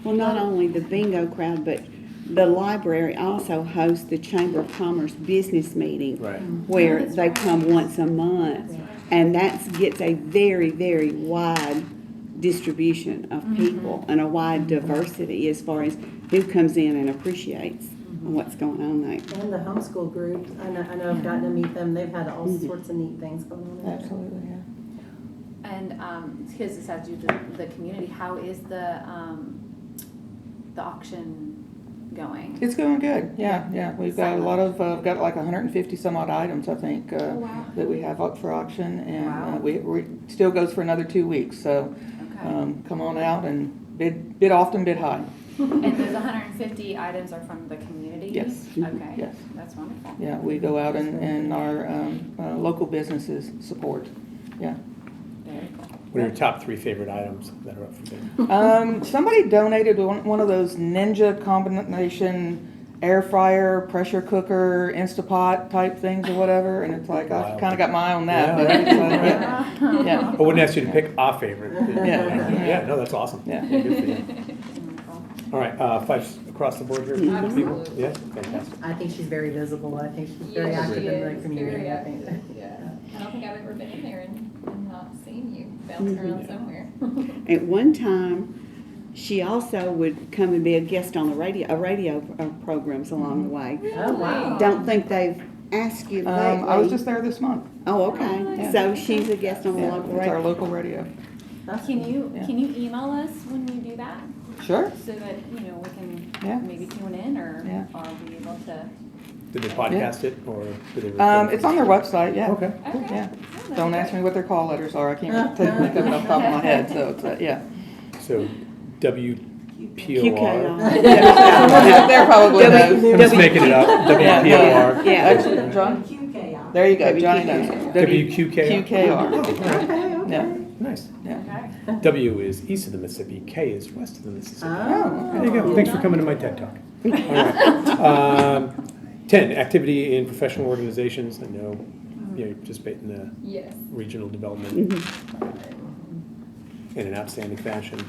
Well, not only the bingo crowd, but the library also hosts the Chamber of Commerce business meeting. Right. Where they come once a month, and that gets a very, very wide distribution of people and a wide diversity as far as who comes in and appreciates what's going on there. And the homeschool group, I know I've gotten to meet them, they've had all sorts of neat things going on there. Absolutely, yeah. And because this has to do with the community, how is the auction going? It's going good, yeah. We've got a lot of, got like 150 some odd items, I think, wow. that we have up for auction, and Wow. we still goes for another 2 weeks, so Okay. come on out and bid often, bid high. And those 150 items are from the community? Yes. Okay. Yes. That's wonderful. Yeah, we go out and our local businesses support, yeah. Very cool. What are your top 3 favorite items that are up for bid? Somebody donated one of those Ninja combination air fryer, pressure cooker, Instapot type things or whatever, and it's like, I Wow. kinda got my eye on that, Yeah. but it's like, yeah, I wouldn't ask you to pick a favorite. Yeah. Yeah, no, that's awesome. Yeah. Good for you. Wonderful. All right, 5 across the board here. People? Yeah, fantastic. I think she's very visible, I think she's very Yes, active she in the is, community, very I think. active, yeah. I don't think I've ever been in there and not seen you bouncing around somewhere. At one time, she also would come and be a guest on the radio programs along the way. Oh, wow. Don't think they've asked you lately. I was just there this month. Oh, okay. Yeah. So she's a guest on the Yeah, local it's our radio. local radio. Can you Yeah. email us when you do that? Sure. So that, we Yeah. can maybe tune in or be able to. Did they podcast it or did they? record it? It's on their website, yeah. Okay. Okay. Yeah. Oh, Don't that's ask me what their call letters are, I can't think of it off the top of my head, so it's, yeah. So WPOR. They're probably I'm knows. just making it up. WPOR. Yeah. Actually, John? There you go, Johnny knows. WQKR. QKR. Yeah, Nice. yeah. Okay. W is east of the Mississippi, K is west of the Mississippi. Oh. There you go. Thanks for coming to my TED Talk. All right. 10, activity in professional organizations. I know you participate in the Yes. regional development in an outstanding fashion.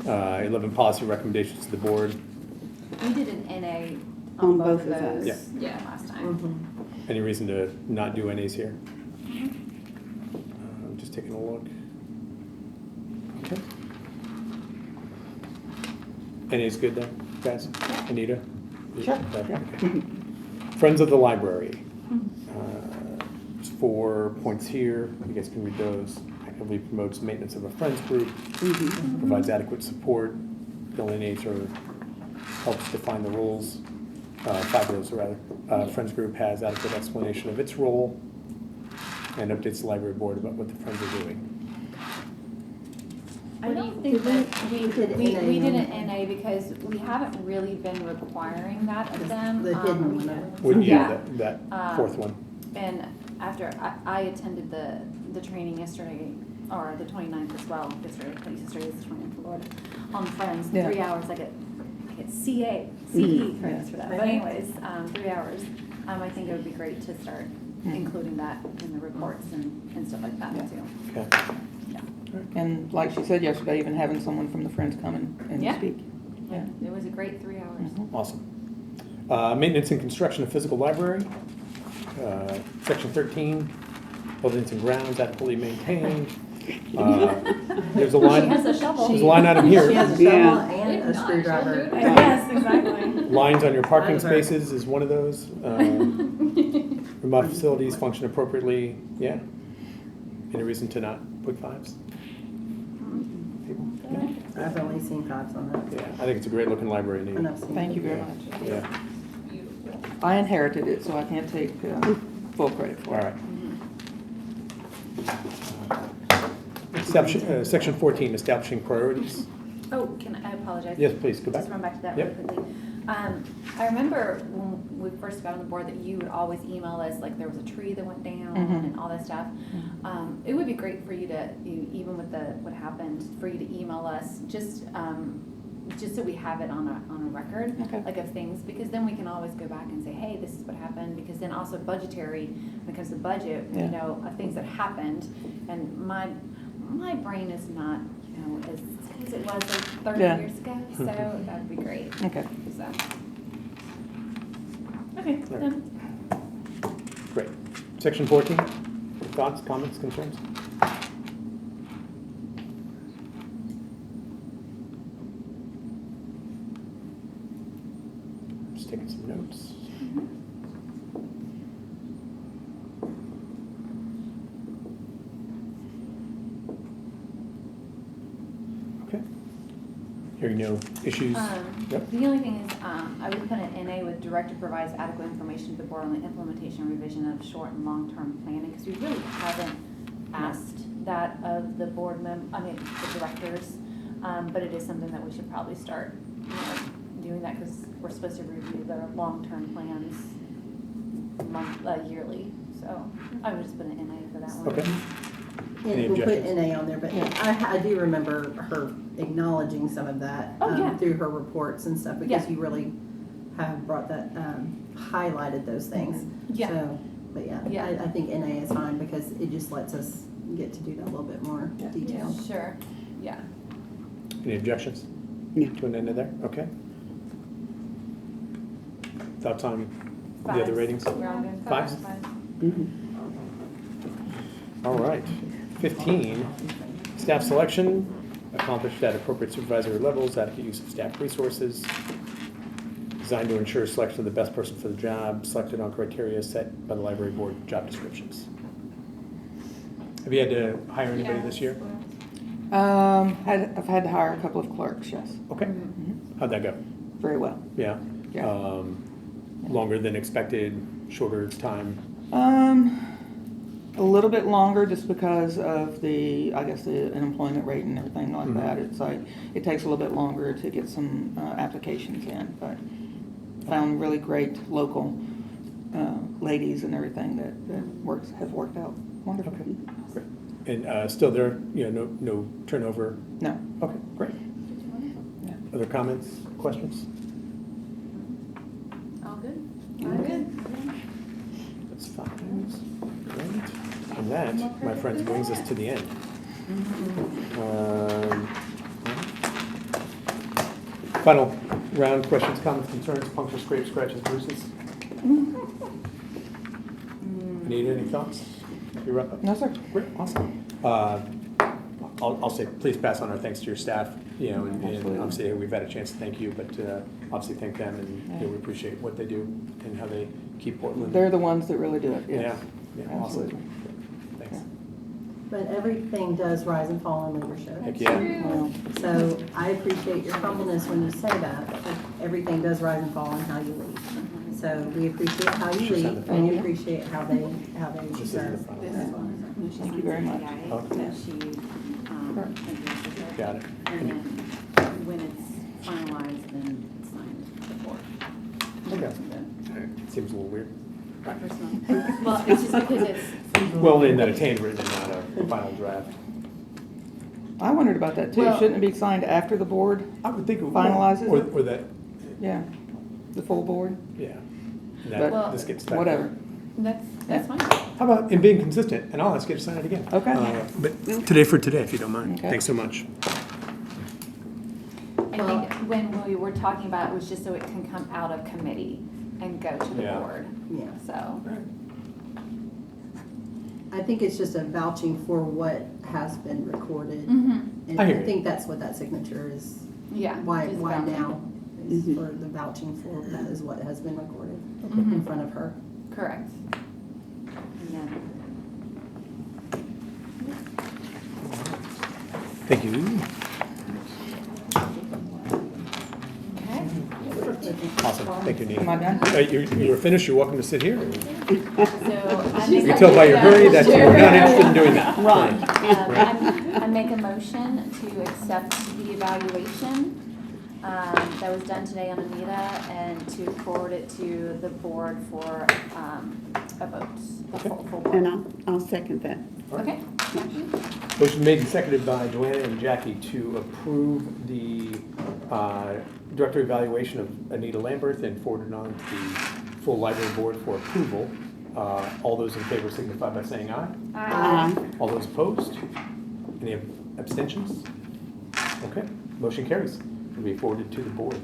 11, policy recommendations to the board. We did an NA On on both both of of those. those. Yeah. Yeah. Last time. Any reason to not do NAs here? I'm just taking a look. Okay. NA's good then, guys? Anita? Sure, Okay. yeah. Friends of the Library. There's 4 points here. You guys can read those. Actively promotes maintenance of a friends group. Provides adequate support. Delineates or helps define the rules. 5 rules, rather. Friends group has adequate explanation of its role and updates the library board about what the friends are doing. I don't think that we did an NA because we haven't really been requiring that of them. The hidden one. Would you, Yeah. that 4th one? And after I attended the training yesterday, or the 29th as well, yesterday is the 29th, Lord, on Friends, Yeah. 3 hours, I get CE credits for that. But anyways, 3 hours. I think it would be great to start including that in the reports and stuff like that too. Okay. Yeah. And like she said yesterday, even having someone from the Friends come and Yeah. speak. Yeah, it was a great 3 hours. Awesome. Maintenance and construction of physical library. Section 13, buildings and grounds adequately maintained. There's a line. She has a shovel. There's a line item She here. has a shovel Yeah. and If a not, screwdriver. she'll do it. Yes, exactly. Lines on your parking That is her. spaces is one of those. Remote facilities function appropriately. Yeah. Any reason to not put 5s? People? Yeah. I've only seen 5s on that. Yeah, I think it's a great looking library. And Nate. I've seen Thank you very Yeah. much. Yeah. Beautiful. I inherited it, so I can't take full credit for All it. right. Section 14, establishing priorities. Oh, I apologize? Yes, please, go back. Just run back to that Yep. really quickly. I remember when we first got on the board that you would always email us, like there was a tree that went down and all that stuff. It would be great for you to, even with what happened, for you to email us, just so we have it on a record, Okay. like of things, because then we can always go back and say, hey, this is what happened, because then also budgetary, when it comes to budget, Yeah. you know, of things that happened, and my brain is not, you know, as it was like 30 Yeah. years ago, so that would be great. Okay. So. Okay, All right. done. Great. Section 14, thoughts, comments, concerns? Just taking some notes. Okay. Hearing no issues? Yep. The only thing is, I would put an NA with director provides adequate information to the board on the implementation and revision of short and long-term planning, because we really haven't asked that of the the directors. But it is something that we should probably start, you know, doing that, because we're supposed to review their long-term plans yearly. So I would just put an NA for that one. Okay. Any And we'll put objections? NA on there, but I do remember her acknowledging some of that Oh, yeah. through her reports and stuff, because Yeah. you really have brought that, highlighted those things. Yeah. So, but Yeah. yeah, I think NA is fine, because it just lets us get to do that a little bit more Yeah, detail. sure, yeah. Any objections No. to an end of there? Okay. Thoughts on the other Fives. ratings? We're all good? Fives? Mhm. All right. 15, staff selection, accomplished at appropriate supervisory levels, adequate use of staff resources, designed to ensure selection of the best person for the job, selected on criteria set by the library board job descriptions. Have you had to hire anybody this year? I've had to hire a couple of clerks, yes. Okay. How'd that go? Very well. Yeah? Yeah. Longer than expected, shorter time? A little bit longer, just because of the unemployment rate and everything like Mhm. that. It's like, it takes a little bit longer to get some applications in, but found really great local ladies and everything that have worked out wonderful. Okay, great. And still there, you know, no turnover? No. Okay, great. Yeah. Other comments, questions? All good? All good. That's fine. Great. And that, my friends, brings us to the end. Final round, questions, comments, concerns, punctures, scrapes, scratches, bruises? Need any thoughts? You're up. No, sir. Great, awesome. I'll say, please pass on our thanks to your staff, you know, and Absolutely. obviously we've had a chance to thank you, but obviously thank them, and you know, we appreciate what they do and how they keep Portland. They're the ones that really do it, Yeah, yes. yeah, awesome. Absolutely. Thanks. But everything does rise and fall in leadership. Heck yeah. Well, So I appreciate your humbleness when you say that. Everything does rise and fall in how you lead. So we appreciate how you Should lead, send the and we front. appreciate how they This is serve. the front. This as well. when she Thank you signs very the much. DIA, Okay. that she, addresses it. Got it. And then when it's finalized, then it's signed before. Okay. All right. Seems a little weird. Personal. Well, it's just because it's, Well, in that it's handwritten and not a final draft. I wondered about that too. Well- Shouldn't it be signed after the board? I would think it would. Finalizes it? Or that, Yeah, the full board, yeah. But- That, this gets back. whatever. that's fine. How about in being consistent, and I'll ask you to sign it again. Okay. But today for today, if you don't mind. Okay. Thanks so much. I think when we were talking about it was just so it can come out of committee and go to the Yeah. board, Yeah. so. I think it's just a vouching for what has been recorded. Mm-hmm. And I hear I you. think that's what that signature is. Yeah. Why just vouching. now? Is Mhm. for the vouching for that is what has been recorded Mhm. in front of her. Correct. And then, Thank you. okay. Awesome. Thank you, Nina. Am I done? You're finished. You're welcome to sit here. So I You make can a- tell by your hurry that you're not interested in doing that. I make a motion to accept the evaluation that was done today on Anita and to forward it to the board for a vote. The full board. And I'll second that. Okay. Motion made and seconded by Joanna and Jackie to approve the director evaluation of Anita Lambert and forward it on to the full library board for approval. All those in favor signify by saying aye. Aye. All those opposed? Any abstentions? Okay, motion carries. Will be forwarded to the board.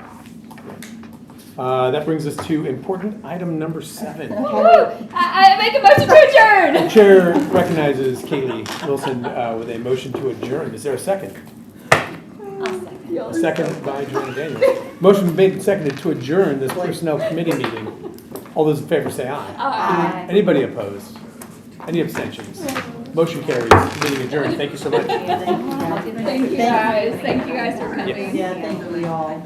That brings us to important item number 7. I make a motion to adjourn. The chair recognizes Kaylee Wilson with a motion to adjourn. Is there a second? A second by Joanna Daniels. Motion made and seconded to adjourn this personnel committee meeting. All those in favor say aye. Aye. Anybody opposed? Any abstentions? Motion carries. Meeting adjourned. Thank you so much. Thank you guys. Thank you guys for coming. Yeah, thank you all.